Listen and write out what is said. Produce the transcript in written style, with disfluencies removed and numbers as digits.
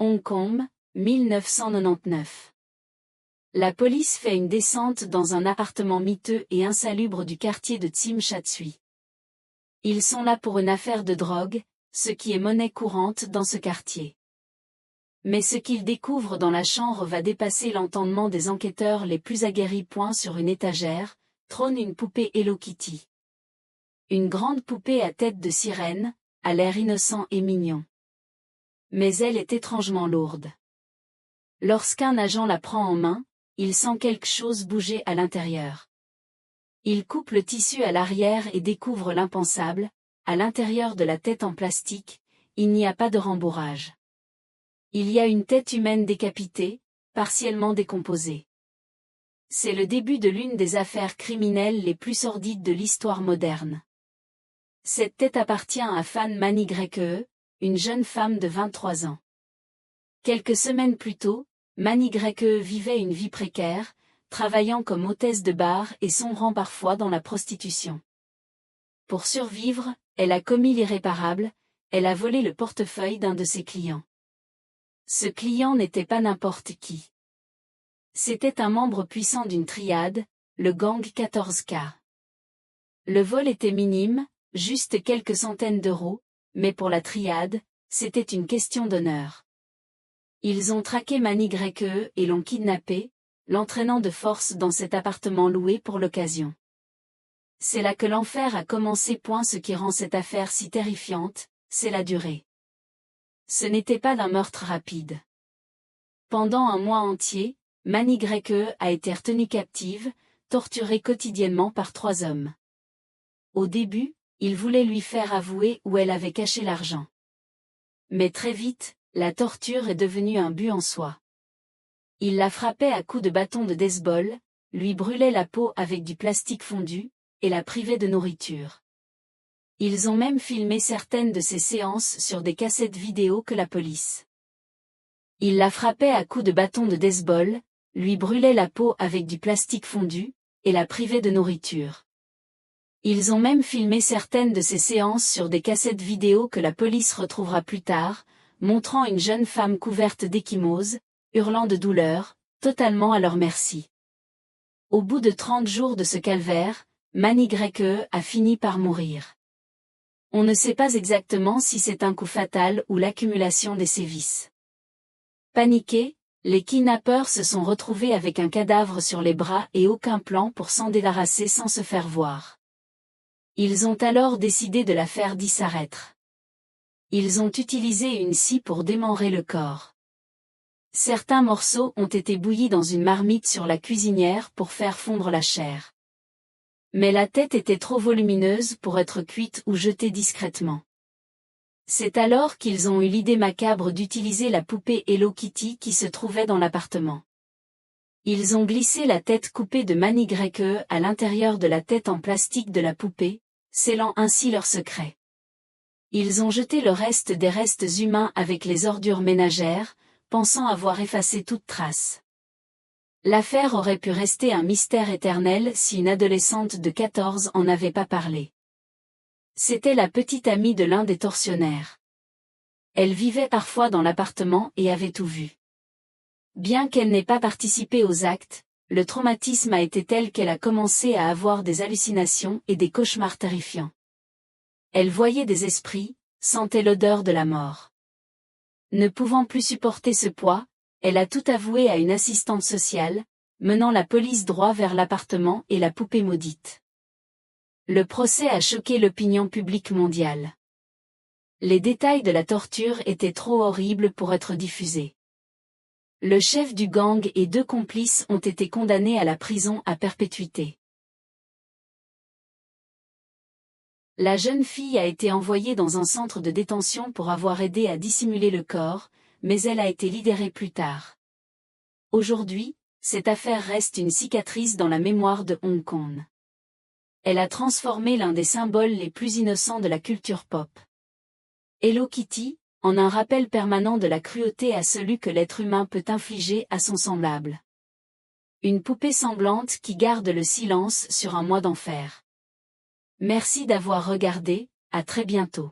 Hong Kong, 1999. La police fait une descente dans un appartement miteux et insalubre du quartier de Tsim Sha Tsui. Ils sont là pour une affaire de drogue, ce qui est monnaie courante dans ce quartier. Mais ce qu'ils découvrent dans la chambre va dépasser l'entendement des enquêteurs les plus aguerris. Sur une étagère, trône une poupée Hello Kitty. Une grande poupée à tête de sirène, à l'air innocent et mignon. Mais elle est étrangement lourde. Lorsqu'un agent la prend en main, il sent quelque chose bouger à l'intérieur. Il coupe le tissu à l'arrière et découvre l'impensable, à l'intérieur de la tête en plastique, il n'y a pas de rembourrage. Il y a une tête humaine décapitée, partiellement décomposée. C'est le début de l'une des affaires criminelles les plus sordides de l'histoire moderne. Cette tête appartient à Fan Mani Grekee, une jeune femme de 23 ans. Quelques semaines plus tôt, Mani Grekee vivait une vie précaire, travaillant comme hôtesse de bar et sombrant parfois dans la prostitution. Pour survivre, elle a commis l'irréparable, elle a volé le portefeuille d'un de ses clients. Ce client n'était pas n'importe qui. C'était un membre puissant d'une triade, le gang 14K. Le vol était minime, juste quelques centaines d'euros, mais pour la triade, c'était une question d'honneur. Ils ont traqué Mani Grekee et l'ont kidnappé, l'entraînant de force dans cet appartement loué pour l'occasion. C'est là que l'enfer a commencé. Ce qui rend cette affaire si terrifiante, c'est la durée. Ce n'était pas d'un meurtre rapide. Pendant un mois entier, Mani Grekee a été retenue captive, torturée quotidiennement par 3 hommes. Au début, ils voulaient lui faire avouer où elle avait caché l'argent. Mais très vite, la torture est devenue un but en soi. Ils la frappaient à coups de bâton de baseball, lui brûlaient la peau avec du plastique fondu, et la privaient de nourriture. Ils ont même filmé certaines de ces séances sur des cassettes vidéo que la police. Ils la frappaient à coups de bâton de baseball, lui brûlaient la peau avec du plastique fondu, et la privaient de nourriture. Ils ont même filmé certaines de ces séances sur des cassettes vidéo que la police retrouvera plus tard, montrant une jeune femme couverte d'ecchymose, hurlant de douleur, totalement à leur merci. Au bout de 30 jours de ce calvaire, Mani Grekee a fini par mourir. On ne sait pas exactement si c'est un coup fatal ou l'accumulation des sévices. Paniqués, les kidnappeurs se sont retrouvés avec un cadavre sur les bras et aucun plan pour s'en débarrasser sans se faire voir. Ils ont alors décidé de la faire disparaître. Ils ont utilisé une scie pour démembrer le corps. Certains morceaux ont été bouillis dans une marmite sur la cuisinière pour faire fondre la chair. Mais la tête était trop volumineuse pour être cuite ou jetée discrètement. C'est alors qu'ils ont eu l'idée macabre d'utiliser la poupée Hello Kitty qui se trouvait dans l'appartement. Ils ont glissé la tête coupée de Mani Grekee à l'intérieur de la tête en plastique de la poupée, scellant ainsi leur secret. Ils ont jeté le reste des restes humains avec les ordures ménagères, pensant avoir effacé toute trace. L'affaire aurait pu rester un mystère éternel si une adolescente de 14 ans en n'avait pas parlé. C'était la petite amie de l'un des tortionnaires. Elle vivait parfois dans l'appartement et avait tout vu. Bien qu'elle n'ait pas participé aux actes, le traumatisme a été tel qu'elle a commencé à avoir des hallucinations et des cauchemars terrifiants. Elle voyait des esprits, sentait l'odeur de la mort. Ne pouvant plus supporter ce poids, elle a tout avoué à une assistante sociale, menant la police droit vers l'appartement et la poupée maudite. Le procès a choqué l'opinion publique mondiale. Les détails de la torture étaient trop horribles pour être diffusés. Le chef du gang et 2 complices ont été condamnés à la prison à perpétuité. La jeune fille a été envoyée dans un centre de détention pour avoir aidé à dissimuler le corps, mais elle a été libérée plus tard. Aujourd'hui, cette affaire reste une cicatrice dans la mémoire de Hong Kong. Elle a transformé l'un des symboles les plus innocents de la culture pop. Hello Kitty, en un rappel permanent de la cruauté absolue que l'être humain peut infliger à son semblable. Une poupée sanglante qui garde le silence sur un mois d'enfer. Merci d'avoir regardé, à très bientôt.